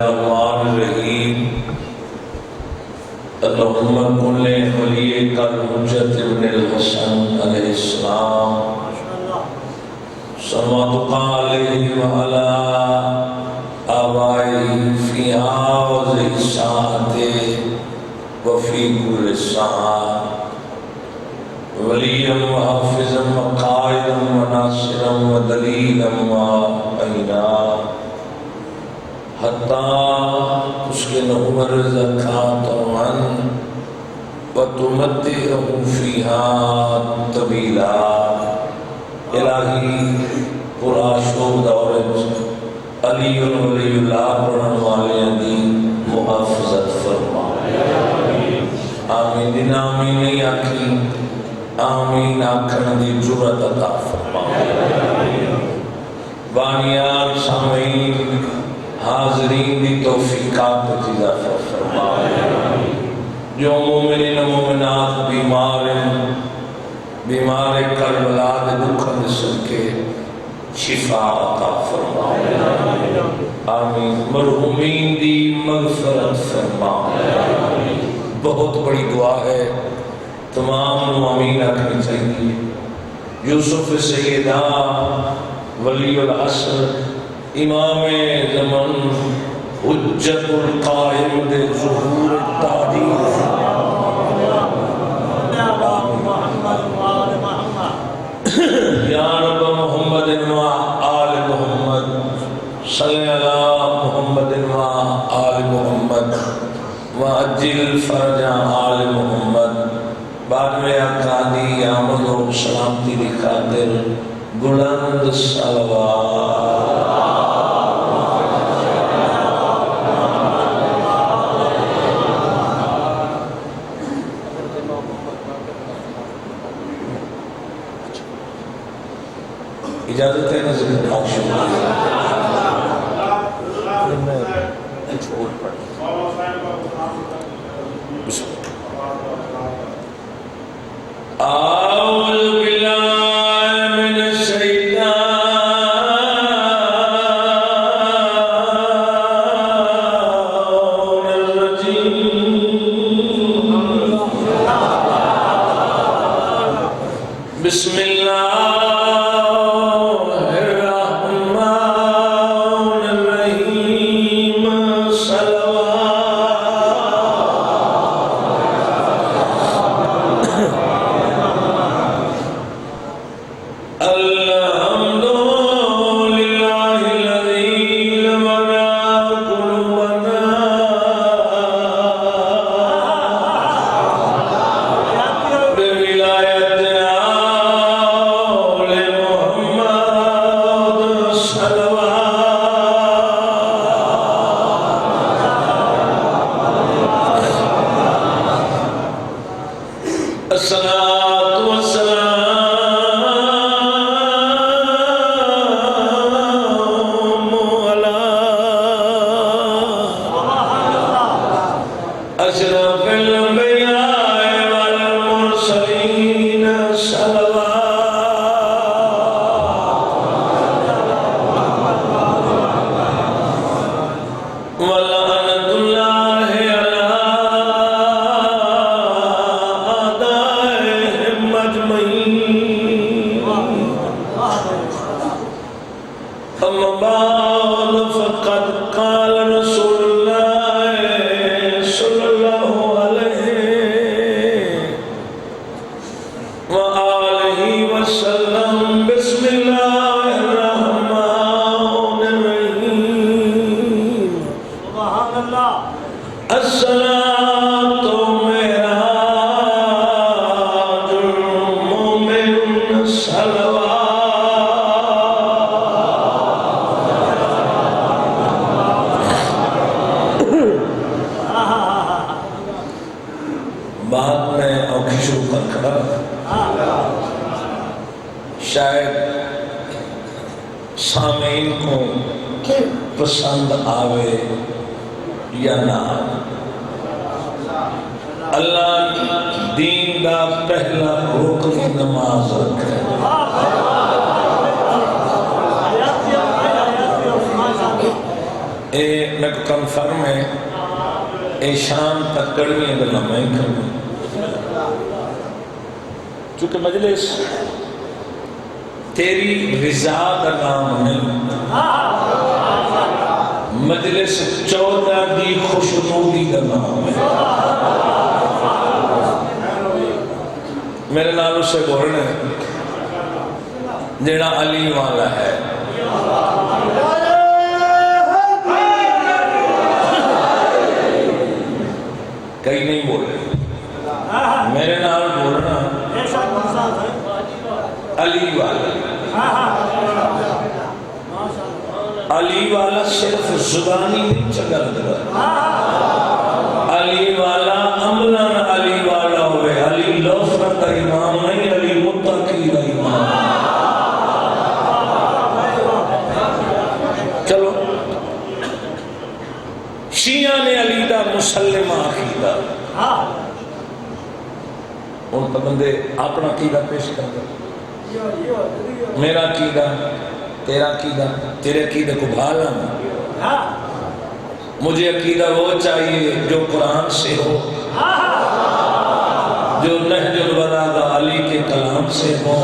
الرحمن الرحیم اللہم کن ولیک الحجۃ ابن الحسن علیہ السلام صلواتک علیہ وعلی آبائہ فی هذه الساعة وفی کل ساعة ولیا وحافظا وقائدا وناصرا ودلیلا وعینا حتى تسكنه رزقا طوعا وتمتعه فيها طويلا الہی پورا شوق دورت علی ولی اللہ پڑھن والے دی محافظت فرما آمین دن آمین نہیں آکھی آمین آکھن دی جرت عطا فرما بانیان سامعین حاضرین دی توفیقات عطا فرما جو مومنین و مومنات بیمار کربلا دے دکھن سن کے شفا عطا فرما آمین مرحومین دی مغفرت فرما بہت بڑی دعا ہے تمام آمین آکھنی چاہیے یوسف سیدہ ولی العصر امام زمان حجت القائم دے ظہور التعدیل یا رب محمد و آل محمد صلی اللہ محمد و آل محمد وعجل فرج آل محمد بعد میں اقادی آمد و سلامتی دی خاطر بلند صلوات اجازت ہے نظر آخشن اعوذ باللہ من الشیطان الرجیم بسم اللہ شاید سامعین کو پسند آوے یا نہ اللہ دین دا پہلا رکن نماز رکھے اے میں کو کنفرم ہے اے شام تک کڑوی ہے گلہ میں کروں چونکہ مجلس تیری رضا کا نام نہیں، مجلس 14 دی خوشنودی کا نام ہے۔ میرے نال اسے بولنے جیڑا علی والا ہے، کئی نہیں بول رہے، میرے نال بولنا علی والا۔ علی والا صرف زبانی نہیں چکر دگا، علی والا عملاً علی والا ہوئے، علی لوفر کا امام نہیں، علی متقی کا امام۔ چلو شیعہ نے علی دا مسلمہ عقیدہ، ان کا بندے اپنا عقیدہ پیش کر دیں، میرا عقیدہ تیرا عقیدہ، تیرے عقیدہ کو بھالا، مجھے عقیدہ وہ چاہیے جو قرآن سے ہو، جو نہج البلاغہ علی کے کلام سے ہو۔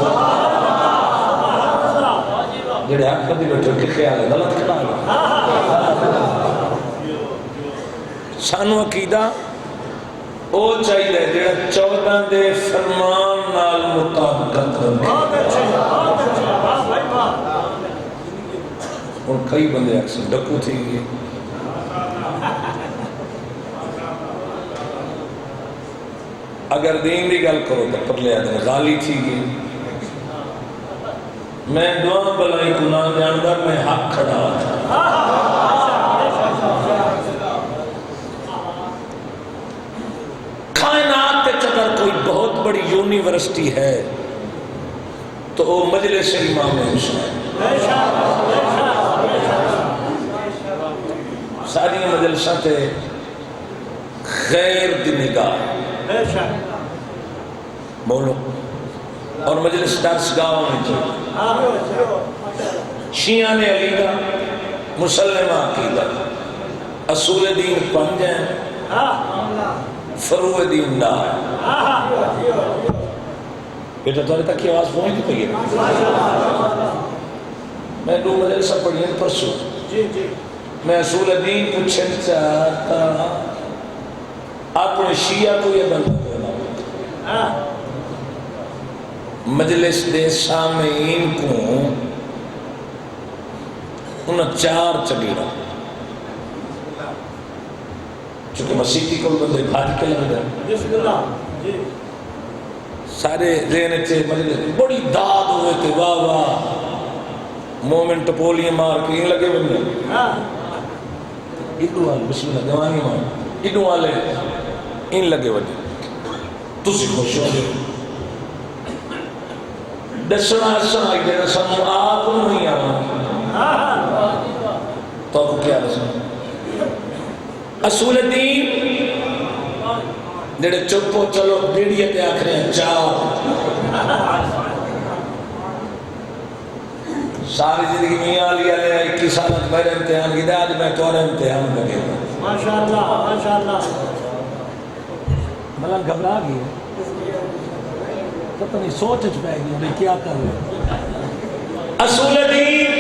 جڑے حق پر بھی بیٹھو کہ خیال ہے غلط خیال ہے، سانو عقیدہ وہ چاہیے جڑا 14 دے فرمان نال مطابقت رکھے۔ اور کئی بندے اکثر ڈکو تھی گئے، اگر دین دی گل کرو تو پرلے آدھے غالی تھی گئے، میں دعا بلائی گناہ جاندہ میں حق کھڑا تھا۔ کائنات کے چکر کوئی بہت بڑی یونیورسٹی ہے تو وہ مجلس امام حسین، ساری مجلسہ تے غیر دی نگاہ بولو، اور مجلس درس گاہ ہونی چاہیے۔ شیعہ نے علی کا مسلمہ عقیدہ، اصول دین 5 ہیں، فروع دین 9 ہے۔ بیٹا تمہارے تک کی آواز پہنچ پئی ہے؟ میں 2 مجلسہ پڑھی ہیں پرسوں، میں اصول دین پوچھنا چاہتا اپنے شیعہ کو یہ بندہ مجلس دے سامعین کو انہاں 4 چلی رہا، چونکہ مسیحی کو بندے بھاج کے لگ گئے، سارے ذہن سے مجلس بڑی داد ہوئے تھے، واہ واہ مومن ٹپولیاں مار کے ان لگے بندے، ایڈو والے بسم اللہ جوانی مار ایڈو والے ان لگے وجہ تسی خوش ہو گئے دسنا اسنا ایک جگہ سنو آپ نہیں آواں تو آپ کو کیا دسنا اصول دین جڑے چپو چلو بیڑیے تے آکھ رہے ہیں 4 ساری زندگی میاں لیا لیا 21 سال میرے امتحان کی دے آج میں تورے امتحان لگے ماشاءاللہ ماشاءاللہ ملن گھبرا گئی پتہ نہیں سوچ پہ گئی میں کیا کر رہے اصول دین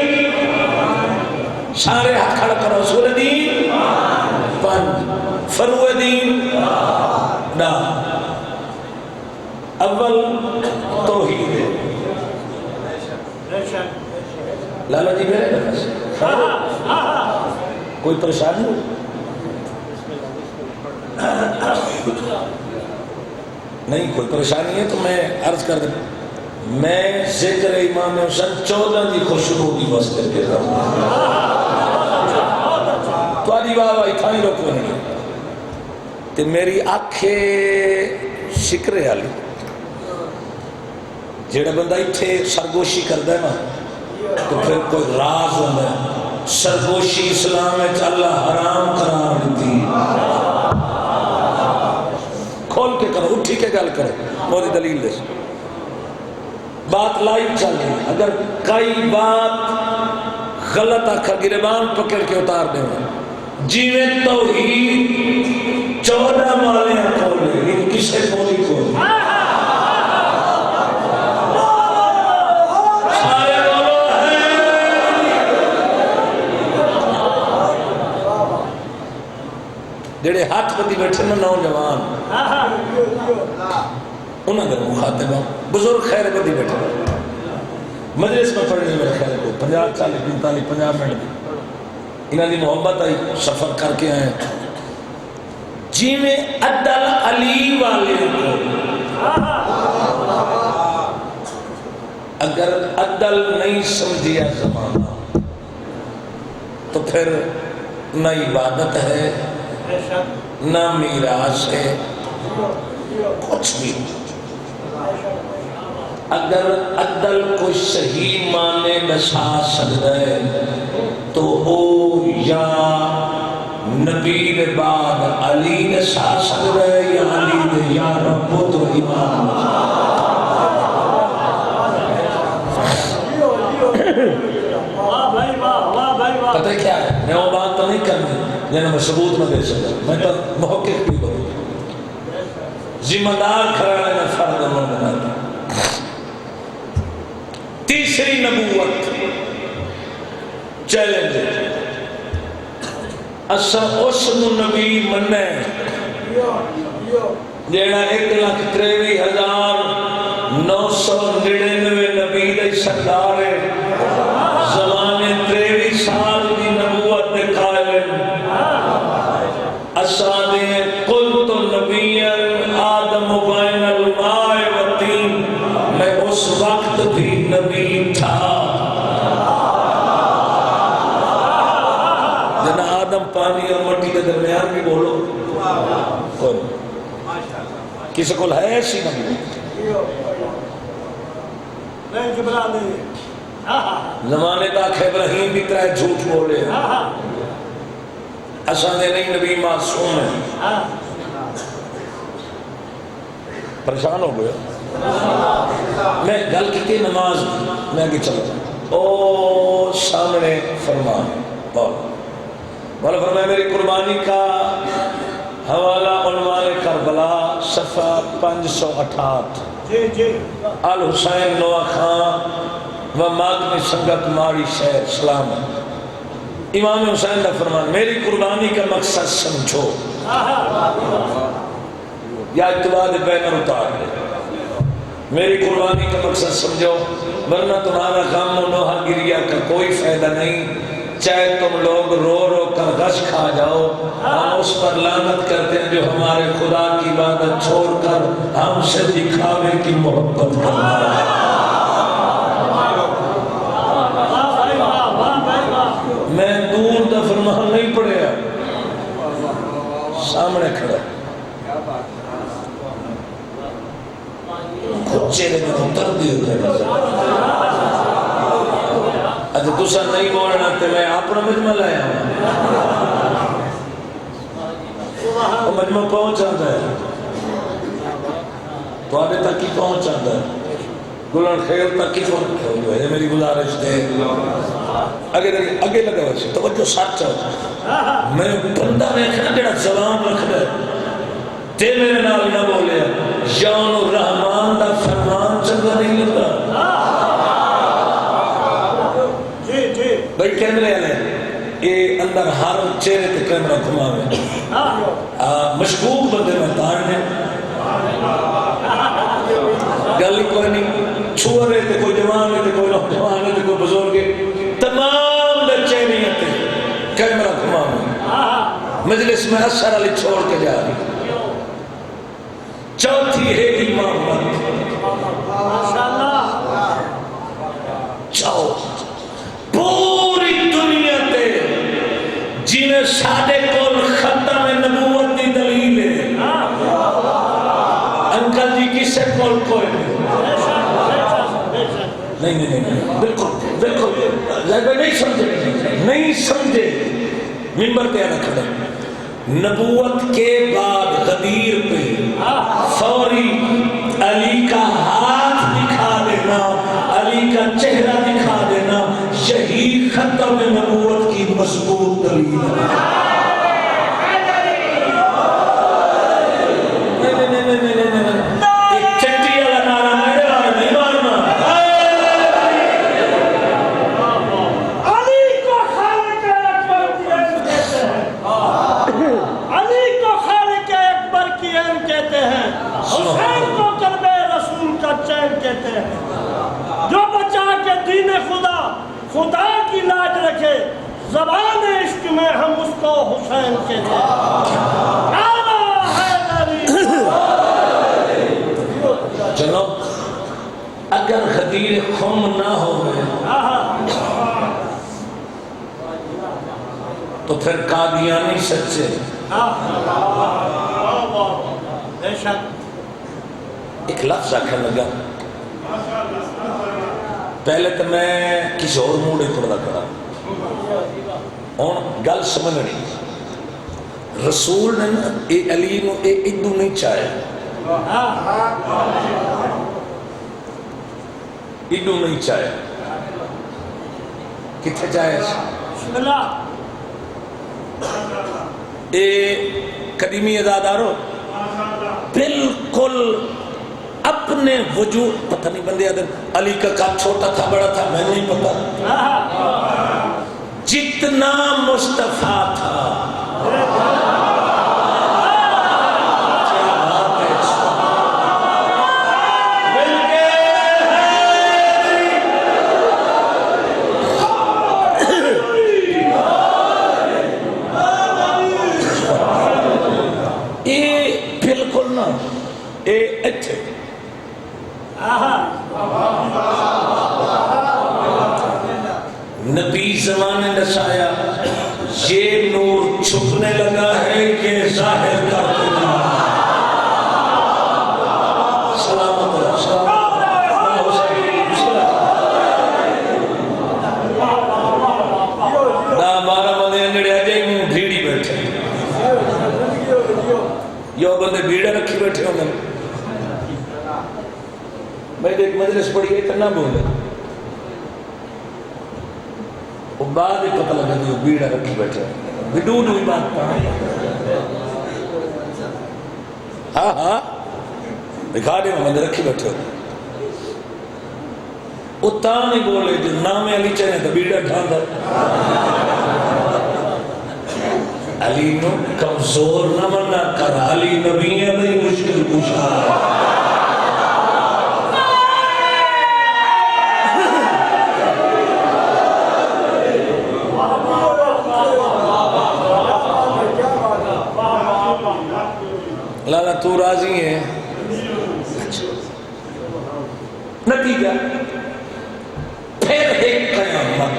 سارے ہاتھ کھڑا کرو اصول دین 5 فروع دین نا اول توحید لالا جی میرے نفس کوئی پریشانی نہیں کوئی پریشانی ہے تو میں عرض کر دیں میں ذکر امام حسین 14 دی خوشبو کی بس کر کے رہا ہوں تو آدھی واہ واہ اتھائی روکو نہیں تے میری آنکھیں شکرے آلی جیڑا بندہ اتھے سرگوشی کر دے نا تو پھر کوئی راز ہوتا ہے سرگوشی اسلام ہے اللہ حرام قرار دیتی کھول کے کرو اٹھی کے گل کرو موری دلیل دے بات لائیو چل رہی اگر کئی بات غلط آکھا گربان پکڑ کے اتار دے جیویں توحید 14 مالے کھولے لیکن کسے کوئی کھولے سارے بولو ہے جڑے ہاتھ بدی بیٹھے نا نوجوان انہوں نے مخاطبہ بزرگ خیر بدی بیٹھے مجلس میں پڑھنے میرے خیال کو 50 40 45 50 منٹ دی انہوں نے محبت آئی سفر کر کے آئے جی میں عدل علی والے کو اگر عدل نہیں سمجھیا زمانہ تو پھر نہ عبادت ہے نہ میراث ہے کچھ بھی اگر عدل کو صحیح معنی نشا سکتا ہے تو او یا نبی دے بعد علی نشا سکتا ہے یا علی دے یا رب تو امام پتہ کیا ہے میں وہ بات تو نہیں کرنی جنہیں میں ثبوت نہ دے سکتا میں تو محقق بھی بہت ذمہ دار کھرانے میں فرد انہوں نے بناتا تیسری نبوت چیلنج اسا اس نبی مننے جیڑا 1,93,999 نبی دے سردار ہے زمانے 23 سال دی نبوت دے قائل اسا دے قلت نبیًا آدم بین الماء والطین میں اس وقت بھی نبی تھا جنا آدم پانی اور مٹی کے درمیان بھی بولو کوئی کسی کو ہے ایسی نبی زمانے کا ابراہیم بھی طرح جھوٹ بولے اساں دے نہیں نبی معصوم ہے پریشان ہو گیا میں گل کی نماز میں آگے چلا او سامنے فرمان مولا فرمایا میری قربانی کا حوالہ عنوان کربلا صفحہ 568 الحسین نوح خان و ماتمی سنگت ماری شہر سلام امام حسین کا فرمان میری قربانی کا مقصد سمجھو یا اتباع بینر اتار دے میری قربانی کا مقصد سمجھو ورنہ تمہارا غم و نوحہ گریہ کا کوئی فائدہ نہیں چاہے تم لوگ رو رو کر غش کھا جاؤ ہم اس پر لعنت کرتے ہیں جو ہمارے خدا کی عبادت چھوڑ کر ہم سے دکھاوے کی محبت کرتا ہے میں دور دا فرمان نہیں پڑھیا سامنے کھڑا چہرے میں اتر دی ہوتا ہے اچھا تسا نہیں بولنا تے میں اپنا مجمع لایا وہ مجمع پہنچ جاتا ہے تو آگے تک ہی پہنچ جاتا ہے گلن خیر تک ہی پہنچ جاتا ہے میری گزارش دے آگے لگا ویسے توجہ ساتھ چاہتا میں بندہ میں کھنا جڑا زبان رکھ دے تے میرے نال نہ بولے یون الرحمن دا فرمان چنگا نہیں لگا بھائی کیمرے والے یہ اندر ہر چہرے تے کیمرہ گھماوے مشکوک بندے میں تاڑنے گل کوئی نہیں چھوڑے تے کوئی جوان ہے تے کوئی نوجوان ہے تے کوئی بزرگ ہے تمام دے چہرے تے کیمرہ گھماوے مجلس میں اثر علی چھوڑ کے جا رہی چوتھی ہے امامت چاؤ پوری دنیا تے جنہیں سادے کول ختم نبوت دی دلیل ہے انکل جی کسے کول کوئی نہیں بالکل نہیں سمجھے ممبر پہ آنا کھڑا نبوت کے بعد غدیر پہ فوری علی کا ہاتھ دکھا دینا علی کا چہرہ دکھا دینا یہی ختم نبوت کی مضبوط دلیل ایک چٹی والا نعرہ میرے والے نہیں مارنا. علی کو خالق اکبر کی عین کہتے ہیں. علی کو خالق اکبر کی عین کہتے ہیں. حسین کو قلب رسول کا چین کہتے ہیں. جو بچا کے دین خدا خدا کی لاج رکھے زبان عشق میں ہم اس کو حسین کہتے ہیں. نعرہ حیدری. چلو اگر غدیر خم نہ ہو گئے تو پھر قادیانی سچے. بے شک. ایک لفظ آکھنے لگا پہلے تو میں کسی اور موڑے پڑھا کرا ہوں گل سمجھنی. رسول نے نا اے علی نو اے ادو نہیں چاہے ادو نہیں چاہے کتنے چاہے بسم اللہ. اے قدیمی ازادارو بالکل اپنے وجود پتہ نہیں بندے آدھر علی کا کام چھوٹا تھا بڑا تھا میں نہیں پتا جتنا مصطفیٰ تھا بالکل نا اے اچھے نبی زمانے دسایا یہ نور چھپنے لگا ہے یہ ظاہر کر دیا. سلامت نہ ہمارا بندے انجڑے اجے ہوں بھیڑی بیٹھے یہ بندے بھیڑے رکھی بیٹھے ہوں. میں ایک مجلس پڑھی ہے اتنا بولے وہ بعد ہی پتہ لگا کہ وہ بیڑا رکھی بیٹھے بدون ہوئی بات پڑھا. ہاں دکھا دے میں رکھی بیٹھے وہ تا نہیں بولے جو نام علی چاہے تو بیڑا ڈھان دا. علی نو کمزور نہ مننا کر علی نبی ہے نہیں مشکل کشا. لالا تو راضی ہے نتیجہ پھر ایک قیامت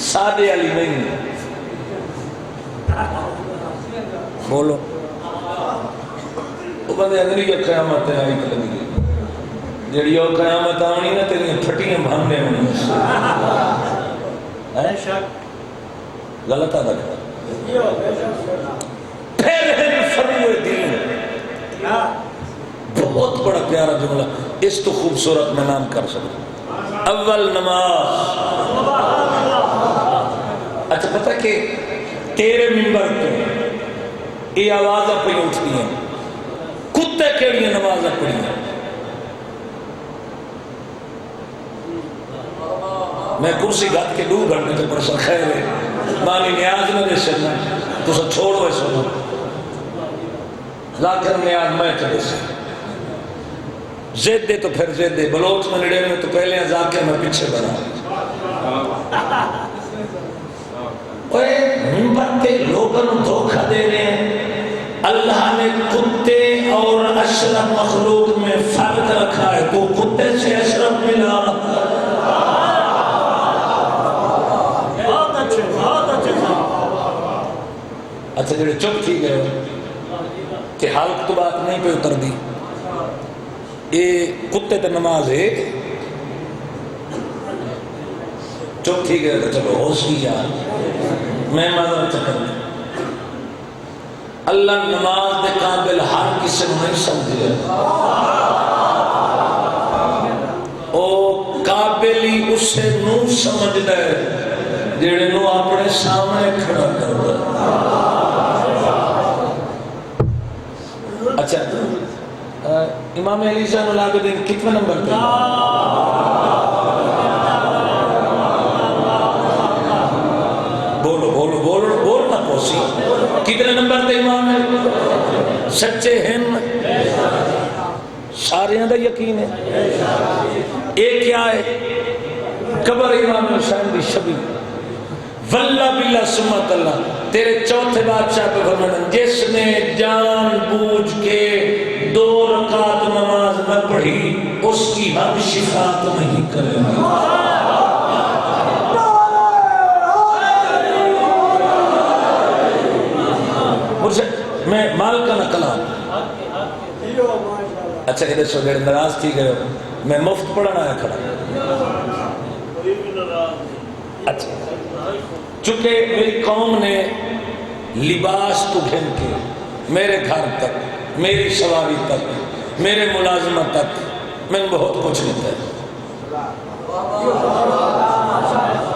سادے علی نہیں بولو وہ بندے اگلی جو قیامت ہے آئی کلنگی جڑی وہ قیامت آنی نا تیری پھٹیاں بھاننے ہونی غلط آدھا کرا. پھر ہے فریو دین بہت بڑا پیارا جملہ اس تو خوبصورت میں نام کر سکتا. اول نماز. اچھا پتہ کہ تیرے ممبر پہ یہ آوازہ پہ اٹھتی ہیں کتے کیڑی نمازہ پڑھی ہیں. میں کرسی گھات کے 2 گھنٹے تو پڑھ سکتا ہے مانی نیاز نہ دے سکنا تو سب چھوڑ ہوئے سنو لاکھن نیاز میں چلے سے زید دے تو پھر زید دے بلوچ میں نڑے میں تو پہلے ازاکر میں پیچھے بنا. اوے ممبر پہ لوگوں دھوکہ دے رہے ہیں. اللہ نے کتے اور اشرف مخلوق میں فرق رکھا ہے تو کتے سے اشرف ملا. اچھا جڑے چپ تھی گئے کہ حالت تو بات نہیں پہ اتر دی یہ کتے تے نماز ہے چپ تھی گئے تو چلو ہوش کی یار میں ماذا چکر دیں. اللہ نماز دے قابل ہر کسی نہیں سمجھے او قابلی اسے نو سمجھنا ہے جڑے نو اپنے سامنے کھڑا کرتا ہے. اچھا امام علی زین العابدین کتنے نمبر پہ؟ بولو بولو بولو بولنا پوسی. کتنے نمبر پہ امام ہے؟ سچے ہیں سارے دا یقین ہے. ایک کیا ہے؟ قبر امام حسین دی شبی. واللہ باللہ سمت اللہ تیرے چوتھے بادشاہ پہ فرمانا جس نے جان بوجھ کے 2 رکعت نماز نہ پڑھی اس کی ہم شفاعت نہیں کریں گے. میں مال کا نقلہ. اچھا ادھر سو جڑے ناراض تھی گئے میں مفت پڑھنا ہے کھڑا. اچھا چونکہ میری قوم نے لباس تو گھن کے میرے گھر تک میری سواری تک میرے ملازمت تک میں بہت کچھ لیتا ہے.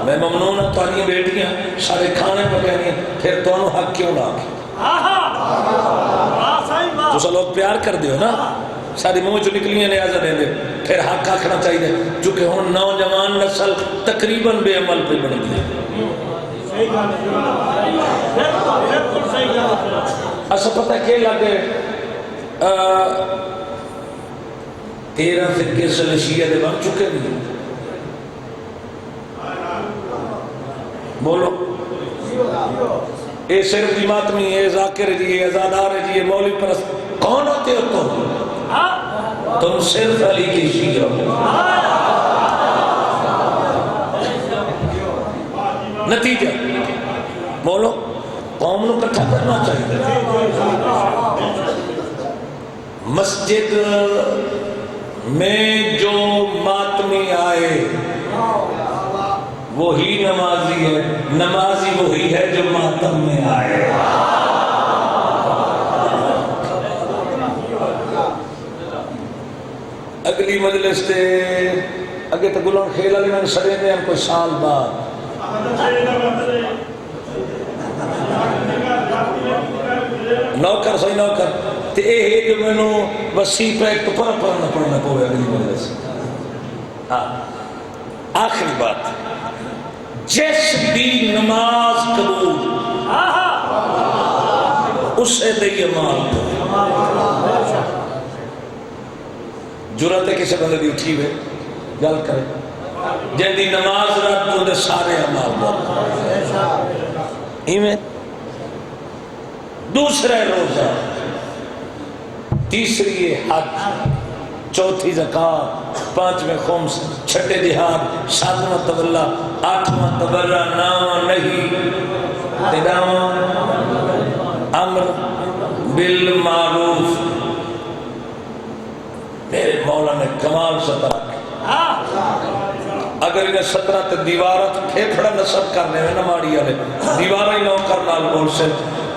میں ممنون ہوں تاری بیٹیاں سارے کھانے پکانے پھر دونوں حق کیوں نہ آگے تو سا لوگ پیار کر دیو نا ساری منہ جو نکلیاں نیازہ دیں دے پھر حق آکھنا چاہیے چونکہ ہون نوجوان نسل تقریباً بے عمل پہ بڑھ گئی. ایسا پتہ کہ لگے 13 فرقے سے شیعہ دے بن چکے بھی. بولو اے صرف ماتمی اے ذاکر جی اے ازادار جی اے مولوی پرست کون ہوتے ہو تم صرف علی کی شیعہ ہو. نتیجہ بولو قوم نو کٹھا کرنا چاہیے. مسجد میں جو ماتمی آئے وہی نمازی ہے. نمازی وہی ہے جو ماتم میں آئے. اگلی مجلس تے اگے تو گلوں کھیل علی میں سڑے دے ہم کوئی سال بعد نوکر صحیح نوکر تے اے جو میں نو وسیفہ ایک تو پڑھنا پوے اگلی مجلس. آخری بات جس بھی نماز قبول اسے دئیے مال. جرات ہے کسی بندے دی اٹھی ہوئے گل کرے جن دی نماز رات تو دے سارے عمال بات. ایمیں دوسرے روزہ تیسری حج چوتھی زکاة 5ویں خمس 6 جہاد 7واں تولہ 8واں تبرہ 9واں نہیں 13واں امر بالمعروف. میرے مولا نے کمال 17 اگر انہیں 17 تے دیوارت پھیپڑا نصب کرنے میں نہ ماڑی آلے دیوارہ ہی نو کرنا بول سے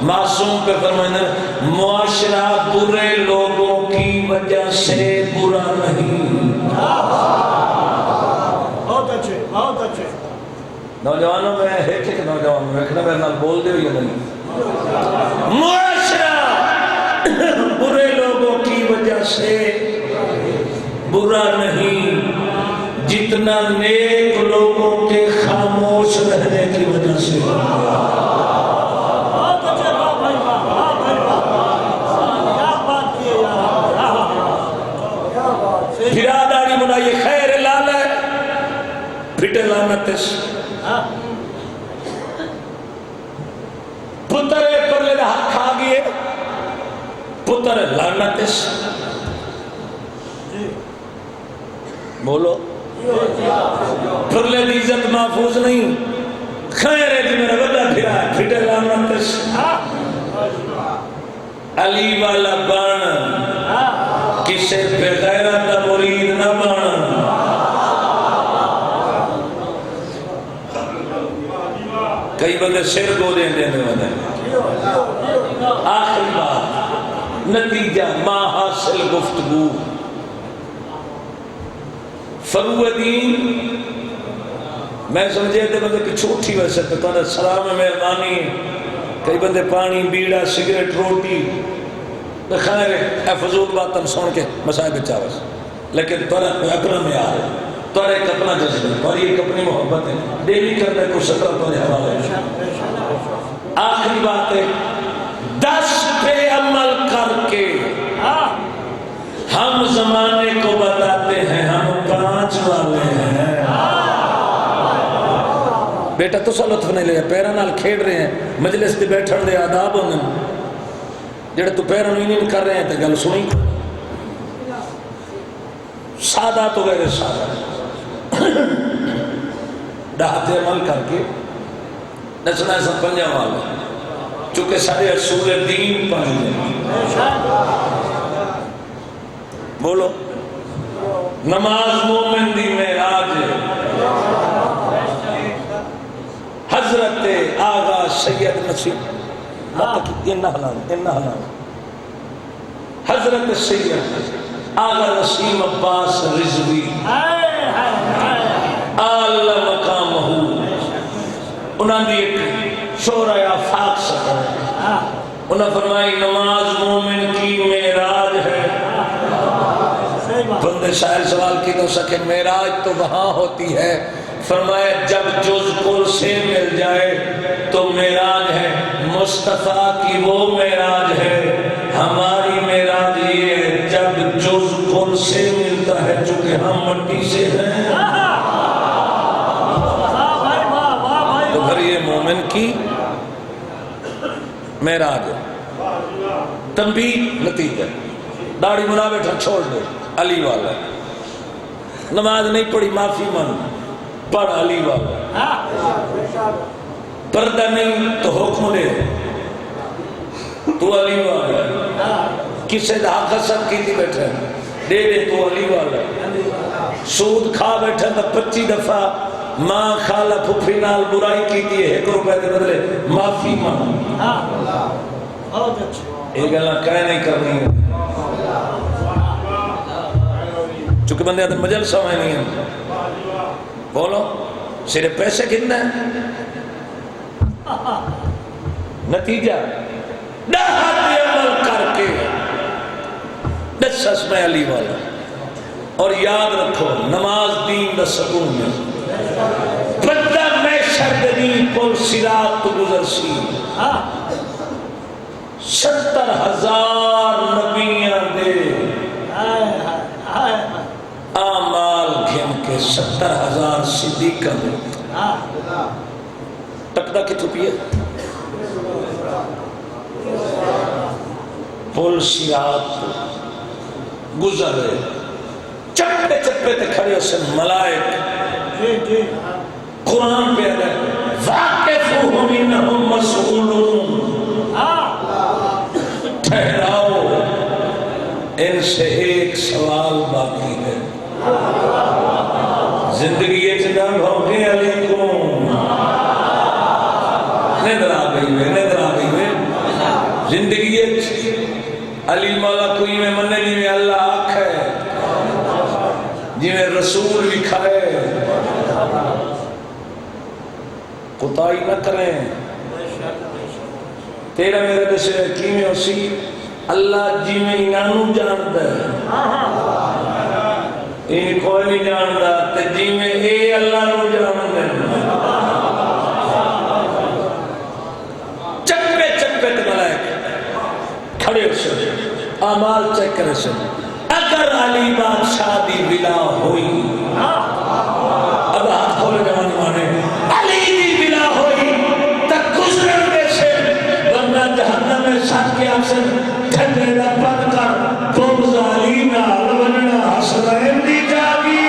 معصوم پہ فرمائنے معاشرہ برے لوگوں کی وجہ سے برا نہیں. بہت اچھے بہت اچھے. نوجوانوں میں ایک نوجوان میں ایک میرے نال بول دے یا نہیں. معاشرہ برے لوگوں کی وجہ سے برا نہیں جتنا نیک لوگوں کے خاموش رہنے کی وجہ سے. پھرا داڑی منائیے خیر لال ہے پھٹے لانتس پتر پر لے رہا کھا گئے پتر لانتس. بولو پھر لے دی عزت محفوظ نہیں. خیر ہے کہ میرا بڑا پھرا ہے پھٹے لانتس. علی والا بان کسے پہ غیرت دا مرید نہ بان. کئی بندے سر کو دیں دینے والے. آخری بات نتیجہ ما حاصل گفتگو. فروع دین میں سمجھے تھے بندے کی چھوٹی ویسے تو تھوڑا سلام مہربانی کئی بندے پانی بیڑا سگریٹ روٹی خیر اے فضول بات ہم سن کے مسائل بچا بس لیکن تھوڑا اپنا معیار ہے تھوڑا ایک اپنا جذبہ اور ایک اپنی محبت ہے ڈیلی کرنے کو شکل پر حوالے ہے آخری بات ہے 10 پہ عمل کر کے ہم زمانے کو بتاتے ہیں ہم 5 والے ہیں بیٹا تو سا لطف نہیں لیا پیرا نال کھیڑ رہے ہیں مجلس دے بیٹھن دے آداب ہونے جڑے تو پیرا نہیں کر رہے ہیں تو گل سنی سادہ تو غیر سادہ ڈاہتے عمل کر کے نچنا ایسا پنجا والا چونکہ سارے اصول دین پر بولو نماز مومن دی معراج حضرت آغا سید نصیب حضرت سید آغا نسیم عباس رضوی اعلی مقامہ انہوں نے ایک شورہ آفاق سکتا انہوں نے فرمائی نماز مومن کی معراج ہے بندے شاعر سوال کی تو سکے معراج تو وہاں ہوتی ہے فرمایا جب جز کل سے مل جائے تو معراج ہے مصطفیٰ کی وہ معراج ہے ہماری معراج یہ ہے جب جز کل سے ملتا ہے چونکہ ہم مٹی سے ہیں تو پھر یہ مومن کی معراج ہے تنبیہ نتیجہ داڑھی بنا بیٹھا چھوڑ دے علی والا نماز نہیں پڑھی معافی مانگ پڑھ علی والا پردہ نہیں تو حکم دے تو علی والا کسے حق حسد کی تھی بیٹھا دے دے تو علی والا سود کھا بیٹھا تھا 25 دفعہ ماں خالہ پھپھی نال برائی کی تھی 1 روپے کے بدلے معافی مانگ ایک اللہ کہہ نہیں کرنی ہے چونکہ بندے آدھے مجلسہ میں نہیں ہیں بولو صرف پیسے کتنا ہے نتیجہ ڈاہت عمل کر کے دس میں علی والا اور یاد رکھو نماز دین دا سکون میں بندہ میں شردنی پل سرات تو گزر سی 70,000 نبیاں دے آمال گھن کے 70,000 صدیقہ دے ٹکڑا کی تھوپی ہے پل سرات گزر رہے چپے چپے تے کھڑے اسے ملائک قرآن پہ آدھے واقفوہم انہم مسئولون ٹھہراؤ ان سے ایک سوال باقی ہے زندگی ایک جناب ہوگی علیکم نیدر آ گئی میں زندگی ایک علی مولا کوئی میں مننے نہیں میں اللہ آکھ ہے جی میں رسول بھی کھائے قطائی نہ کریں تیرا میرا جیسے کیمیں اسی اللہ جی میں انانو جانتا ہے ان کوئی نہیں جانتا تے جی میں اے اللہ نو جانتا ہے چپے چپے تے ملائک کھڑے ہو سے اعمال چیک کرے سے اگر علی بادشاہ دی ولا ہوئی اب ہاتھ کھولے جوانی مانے علی دی ولا ہوئی تک گزرن دے سے ورنہ جہنم میں ساتھ کے آپ سے ٹھنڈے دا پت کر بغض علی نال وننا حسنین دی جاگی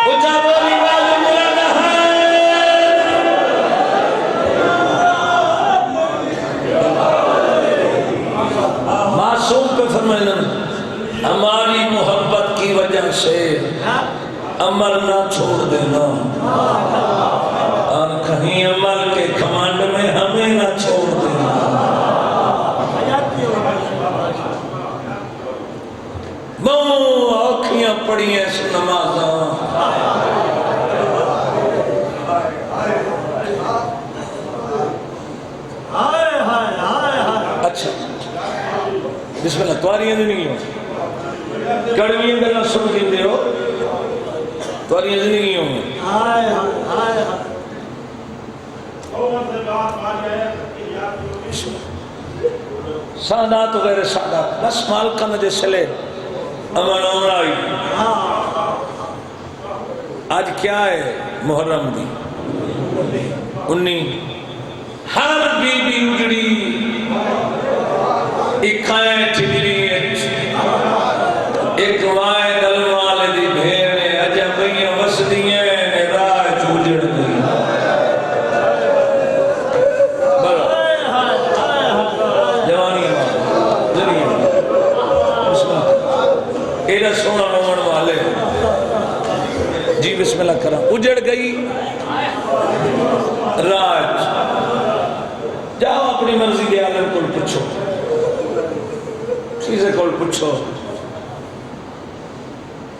اچھا بولی بازو ملانا معصوم پہ فرمائنا ہماری محبت کی وجہ سے عمل نہ چھوڑ دینا اور کہیں عمل کے کمانڈ میں ہمیں نہ چھوڑ دینا بہت آنکھیاں پڑی ہیں اس نمازاں اچھا بسم اللہ تواریاں نہیں ہو کڑویاں گلا سن دے ہو تواریاں نہیں ہو سادات غیر سادات بس مالکن دے سلے امن امرائی آج کیا ہے محرم دی 19 ہر بی بی اجڑی اکھائیں ٹھگری ایک وائے دل والے دی بھیڑے عجبیاں وسدیاں راہ چوجڑ گئی جوانی ایڈا سونا نوان والے جی بسم اللہ کرام اجڑ گئی راج جاؤ اپنی مرضی دے عالم کو پوچھو چیزیں کو پوچھو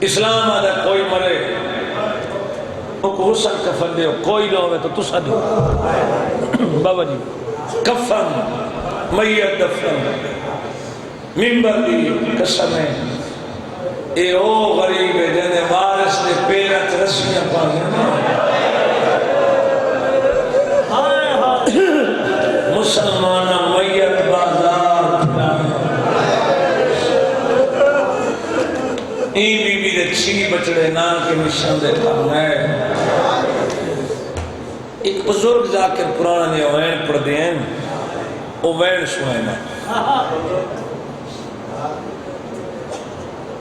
اسلام آدھا کوئی مرے کو حسن کفن دے کوئی نہ ہوئے تو تسا دے بابا جی کفن میت دفن ممبر دی قسم ہے اے او غریب ہے جنہیں وارث نے پیرت رسیاں پاگیا مسلمانہ میت بازار این بی بی دے چھی بچڑے نان کے مشن دے کھانا ہے ایک بزرگ ذاکر پرانا نے اوین پڑھ دیں اوین سوائنا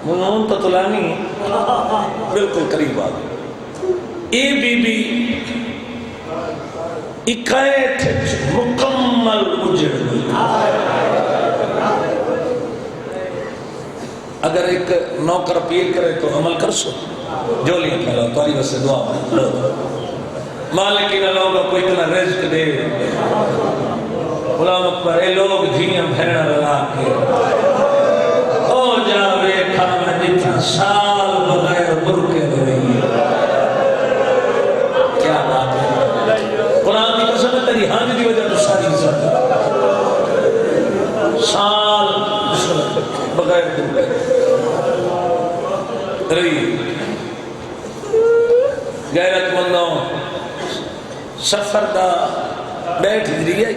منون تو تلانی بالکل قریب آگئی اے بی بی اکائیت مکمل اجڑ گئی اگر ایک نوکر اپیل کرے تو عمل کر سو جو لیا پہلا تواری واسے دعا مالکی نہ لوگا کوئی اتنا رزق دے غلام اکبر اے لوگ دھیاں بھیڑا رلا کے او جاوے کھانا جتنا سال بغیر برکے دے رہی ہے کیا بات ہے قرآن کی قسم ہے تیری حاج دی وجہ تو ساری عزت سال بغیر برکے رہی غیرت مندوں سفر دا بیٹھ دری ہے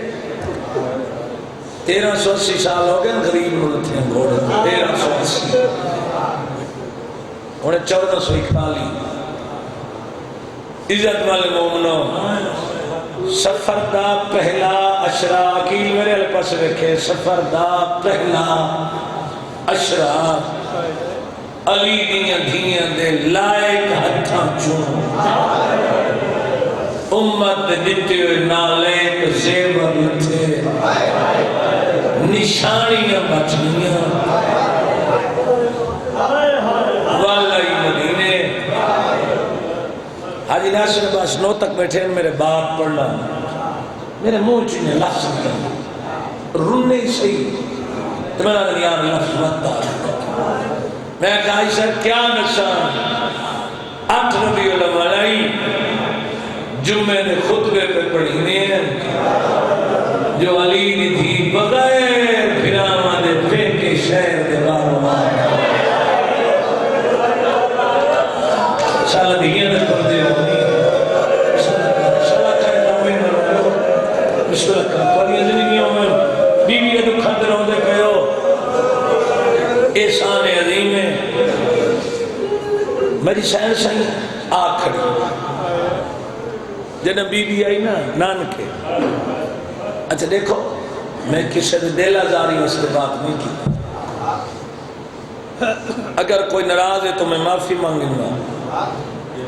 1380 سال ہو گئے غریب ملک تھے گھوڑے 1380 انہیں 1441 عزت والے مومنوں سفر دا پہلا اشرا عقیل میرے الپس رکھے سفر دا پہلا اشرا علی دیاں دھیاں دے لائق ہتھاں چون امت دیتے ہوئے نالائق زیور لتھے نشانیاں بچنیاں والائی مدینے حاجی ناصر عباس نو تک بیٹھے ہیں میرے بات پڑھنا میرے منہ چنے لفظ نکل رنے ہی صحیح تو میں نے یار لفظ مت میں کہا عائشہ کیا نشان 8 ربیع الاول جمعے نے خطبے پہ پڑھی ہیں جو علی دی تھی بغیر پھراما دے پھینکے شہر دے باروں شالا دیئے نہ کر دے ہونی شالا کہے نوے نہ رہو مشکلہ کر پڑھی زندگیوں میں بیوی دکھا دے رہو دے کہو احسان عظیم ہے میری سہن سہی آگ کھڑی جنہیں بی بی آئی نا نانکے اچھا دیکھو میں کسی نے دل آزاری اس کے بات نہیں کی اگر کوئی ناراض ہے تو میں معافی مانگوں گا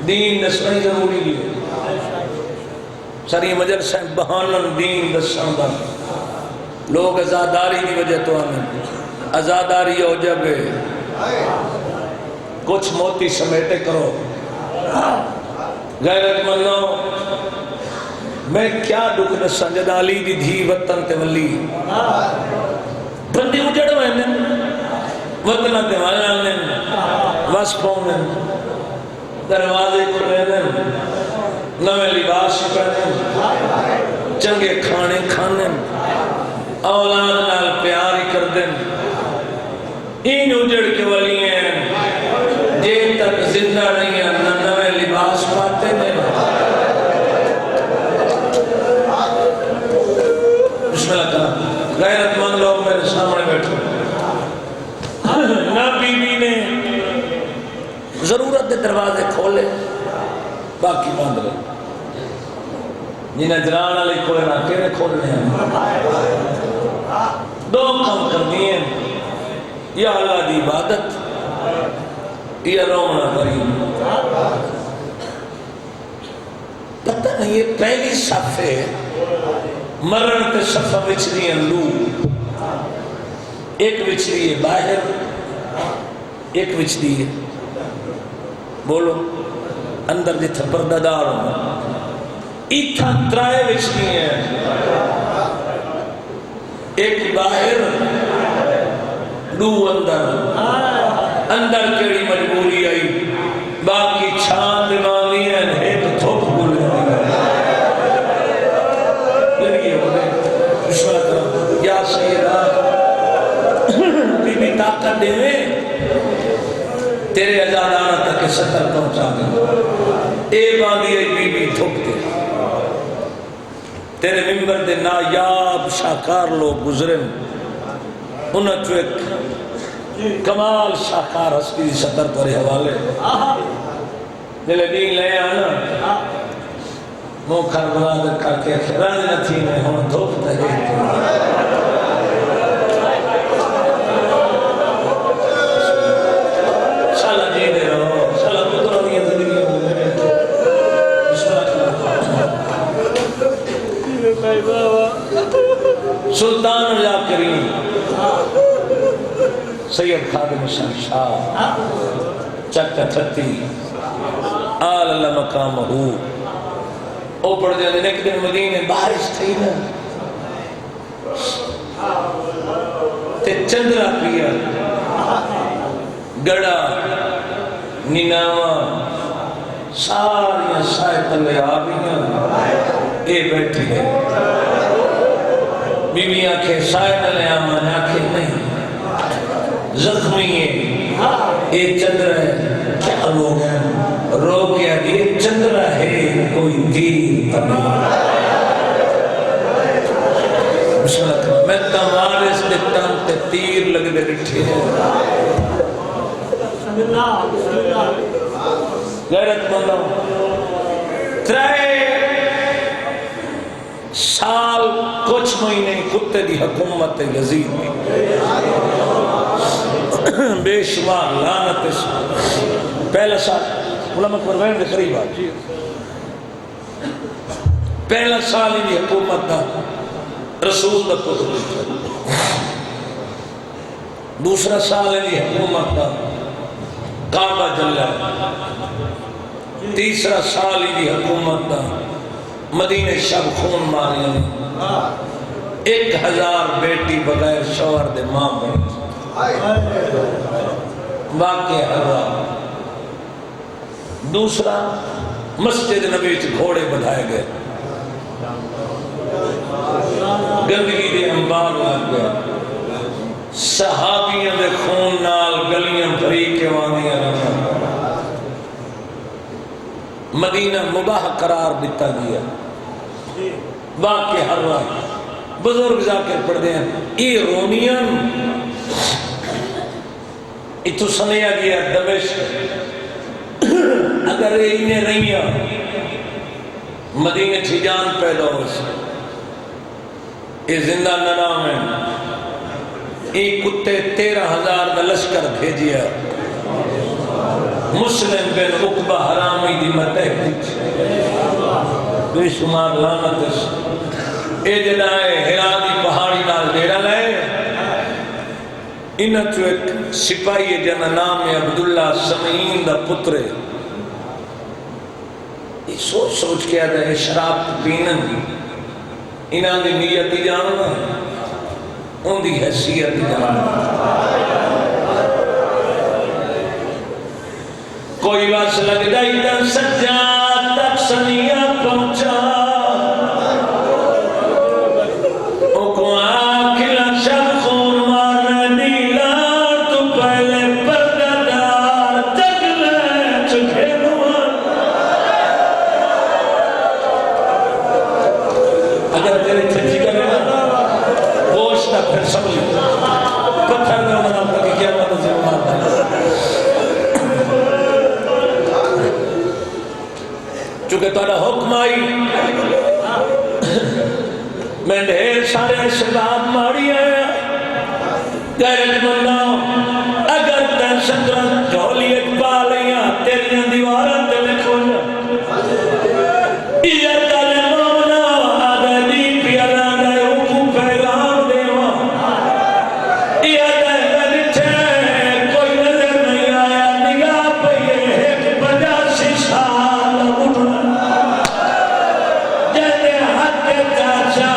دین دسنا ضروری ہے ساری مجلسیں بہانن دین دسنا دا لوگ ازاداری کی وجہ تو آنے ازاداری ہو جب کچھ موتی سمیٹے کرو غیرت مندوں میں کیا دکھ دساں جد علی دی دھی وطن تے ولی بندی اجڑ ویندن وطن تے والن وس پوندن دروازے کھلن نویں لباس پہنن چنگے کھانے کھانن اولاد نال پیار کر دیں این اجڑ کے ولی ہیں جے تک زندہ نہیں ہیں نہ نوے لباس پاتے ہیں بسم اللہ کرام غیرت مند لوگ میرے سامنے بیٹھے نہ بی بی نے ضرورت دے دروازے کھولے باقی بند رہے جنہیں جران علی کوئی نہ کہنے کھولنے ہیں دو کام کر دیئے یا اللہ دی عبادت یا رومنا کریم پتہ نہیں یہ پہلی صفحے مرن تے صفحہ بچری ہیں لو ایک بچری ہے باہر ایک بچری ہے بولو اندر جتھا پردہ دار ہوں ایتھا ترائے بچری ہیں ایک باہر دو اندر کیڑی مجبوری آئی باقی چھان دماغی ہیں ایک تھوک بولے یا سیدہ بی بی طاقت دے میں تیرے ازادانہ تک سطر پہنچا گئے اے باندھی ای بی بی تھوک دے تیرے ممبر دے نایاب شاکار لوگ گزرن انہاں چو ایک کمال شاکار ہستی سطر پر حوالے دلے دین لے آنا مو کھر بلاد کر کے رنگ نہ تھی میں ہوں دھوپ تجھے سلطان رضا کریم سید خادم حسین شاہ چکا چھتی آل اللہ مقام ہو او پڑھ جاندے ایک دن مدینے بارش تھی نا تے چندرہ پیا گڑا نیناما ساریاں سائے تلے آبیاں اے بیٹھی ہے بی بی آنکھیں سائے تلے آمان آنکھیں نہیں زخمی ہے اے چندرہ ہے کیا لوگ ہیں رو کیا یہ چندرہ ہے کوئی تیر تمہیں بسم اللہ کرم میں تمہارے اس دکتان تے تیر لگ دے رٹھے ہیں غیرت مندہ ترائے سال کچھ مہینے کتے دی حکومت یزید دی بے شمار لعنت پہلا سال علماء قربین دے قریب آج پہلا سال ہی دی حکومت دا رسول دا پتر دوسرا سال ہی دی حکومت دا کعبہ جلہ تیسرا سال ہی دی حکومت دا مدینہ شب خون ماریا 1000 بیٹی بغیر شوہر دے ماں بنی واقعہ ہوا دوسرا مسجد نبی سے گھوڑے بڑھائے گئے گندگی دے انبار لگ گئے صحابیوں دے خون نال گلیاں بھری کے وانیاں رہا مدینہ مباح قرار دیتا گیا واقع ہر وقت بزرگ جا کے پڑھ دیں ای رومیان اتو سنیا گیا دمشق اگر انہیں رہیاں مدینہ تھی جان پیدا ہو سے یہ زندہ نام ہے ایک کتے 13,000 کا لشکر بھیجیا مسلم بن عقبہ حرامی دی متحد بے شمار لعنت اے جنائے ہرانی پہاڑی نال ڈیرا لائے انہاں چو ایک سپاہی جنہ نام ہے عبداللہ سمعین دا پترے یہ سوچ سوچ کے آدھا ہے شراب پینن انہاں دی نیتی جاننا ان دی حیثیت جاننا کوئی واس لگ دائی دن سجاد تک سنیا پہنچا او کو آکھلا شب خون مار اگر تیرے چھجی کرے نا گوشت نہ پھر سمجھ پتھر میں انہوں نے کہ کیا مدد سے مانتا ہے چونکہ تھوڑا حکم آئی میں ڈھیر سارے شباب ماری آیا غیرت مندہ اگر تین شکرت جھولی ایک پا لیا تیریاں دیواروں تے لکھو جا یہ تلے مومنہ آدھے دی پیارا دے اوکو پیغام دیوا یہ دے بیٹھے کوئی نظر نہیں آیا نگاہ پہ یہ ایک 85 سال اٹھنا جیسے حد چاچا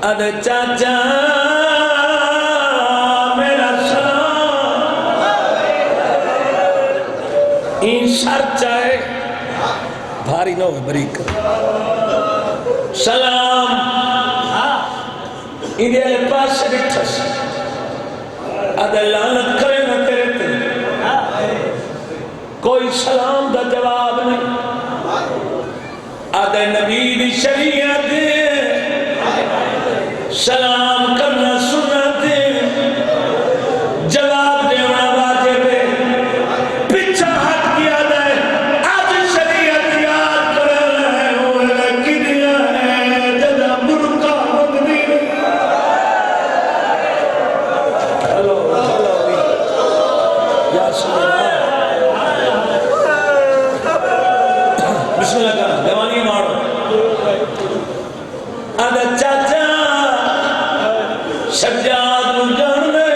ادھے چاچا میرا سلام این سر چاہے بھاری نہ ہوئے بریک سلام انہیں پاس سے بٹھس ادھے لعنت کرے نہ تیرے تے کوئی سلام دا جواب نہیں ادھے نبی دی شریعت سلام کرنا سنتے جواب دینا واجب ہے پیچھا ہٹ کیا دے آج شریعت یاد کر رہے ہوئے کنیا ہے جدا برکا مدنی ہلو یا سلام بسم اللہ کا دیوانی مارو آدھا چاچا سجاد نو جان لے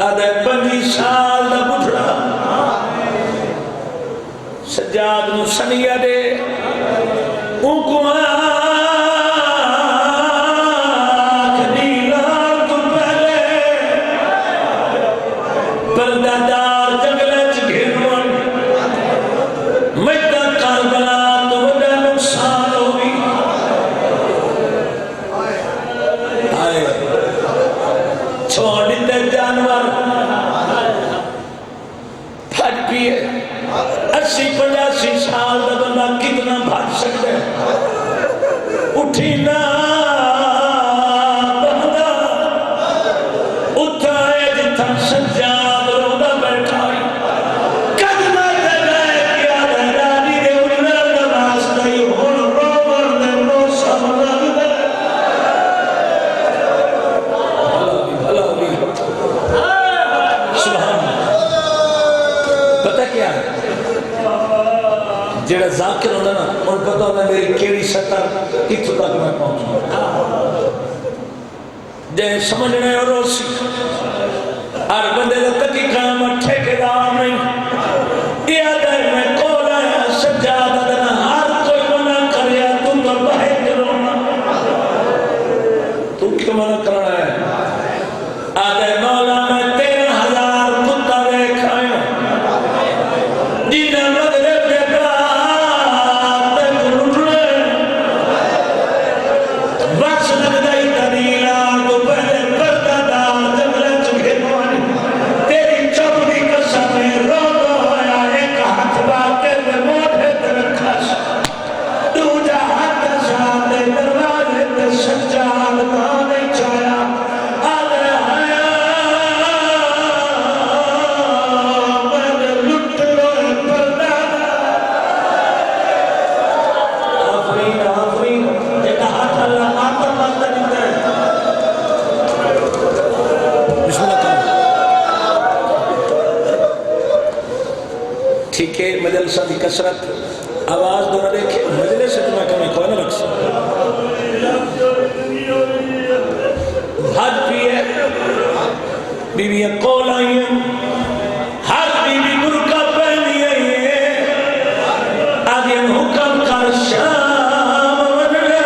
آدھے 25 سال دا بڑھڑا سجاد نو سنیا دے ان کو آنکھ دیلان تو پہلے پردہ دار جنگلے چگھرون مجدہ کربلا تو وڈا نقصان ہوئی چھوڑ دیتے جانور پھٹ پیئے 80-85 سال دا بندہ کتنا بھاگ سکتے اٹھی نا بندہ اٹھائے جتھا سجاد رودا بیٹھائی قدمہ جگائے کیا دہداری دے اڑنا نواز دائی ہون روبر دے رو سمنا دے پتہ کیا ہے جیڑا ذاکر ہونا نا ان پتہ ہونا میری کیڑی سطر کتھو تک میں پہنچوں جے سمجھنے اور روسی ہر بندے دا تکی قیامت ٹھیکیدار نہیں یہ دے میں کول آیا سجادہ دنا ہر کوئی منع کریا تم تو بہے کرونا تو کیوں منع کرنا ہے آدھے مولا میں 13,000 کتا دیکھ آیا جنہیں مغرب کے بعد گھرنے وقت لگ گئی تدیلہ تو پہلے پردہ دار جنگلے چکے موانی تیری چوبی قسم میں رو دو آیا ایک ہاتھ باتے میں موڑے ترکھا سا دوجہ ہاتھ ساتھ دروازے تے سجاد مانے چایا ٹھیک ہے مجلسہ دی کسرت آواز دونہ دیکھیں مجلسہ تمہیں کمی کوئی نہ رکھ حد پیئے بیویاں کول آئی ہیں ہر بیوی برکہ پہنی ہے آدھیں حکم کر شام ونلے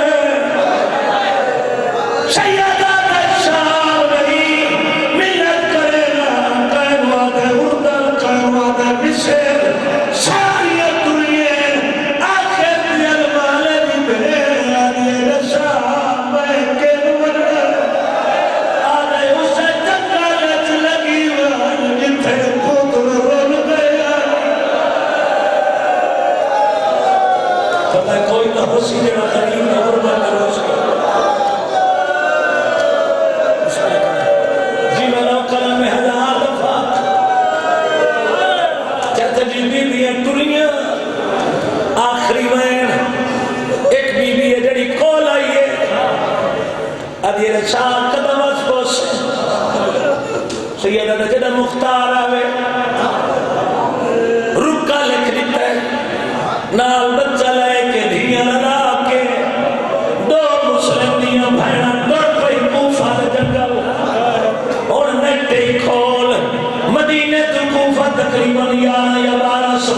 اب یہ رچان قدم اس پوس سیدہ جدہ مختار آوے رکا لکھ دیتا ہے نال بچہ لائے کے دھیاں لگا کے دو مسلم دیاں بھائنا ڈر پئی کوفہ دے جنگل اور نیٹے کھول مدینے تو کوفہ تقریباً یا 1200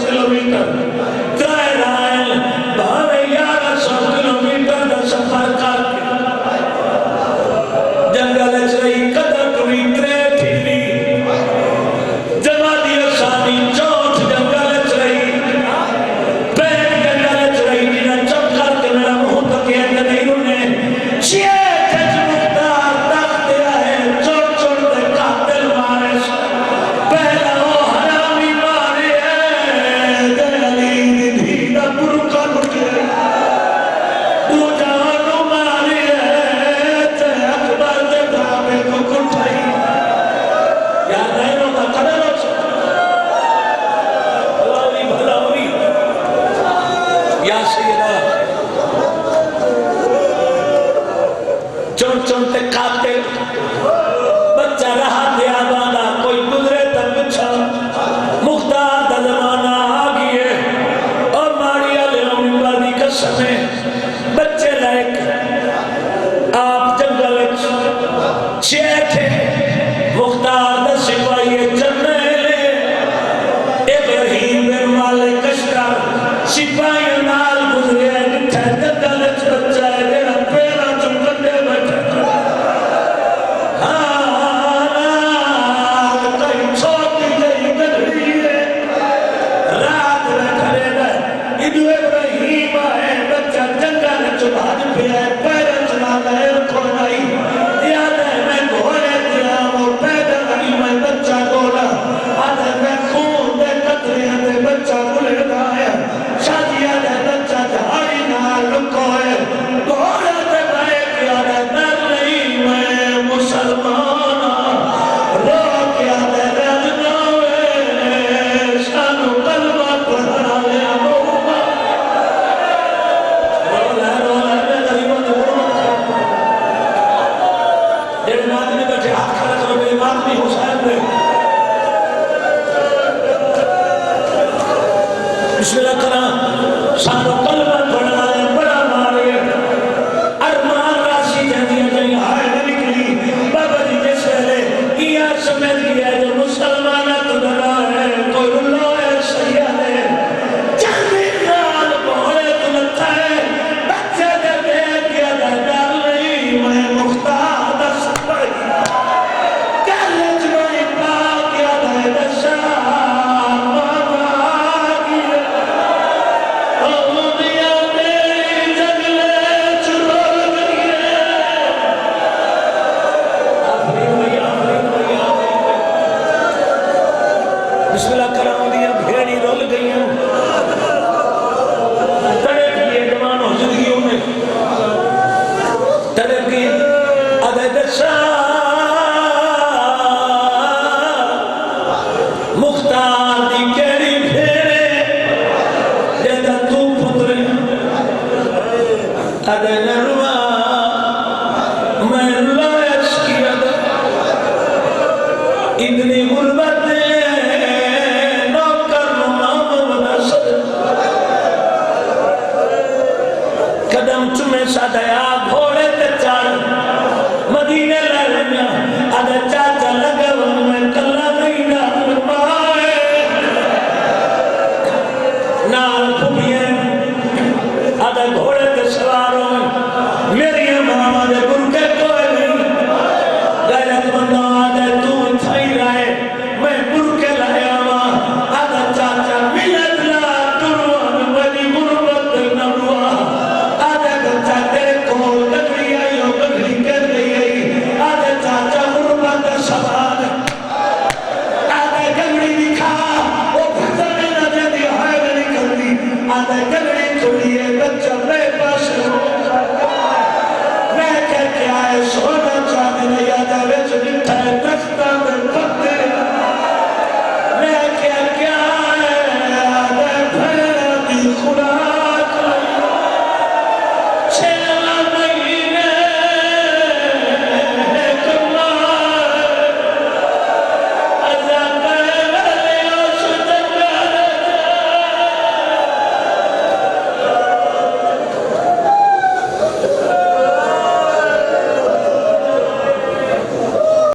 کلومیٹر ترائے رائل بھاوے 1100 کلومیٹر دا سفر کر کے جنگل اچھائی قدر ٹوئی ترے پھیلی جماعتی اشانی چوتھ جنگل اچھائی پین جنگل اچھائی جنہ چپ کر کے میرا منہ تک یہ نہیں انہیں چیئے چون چون تے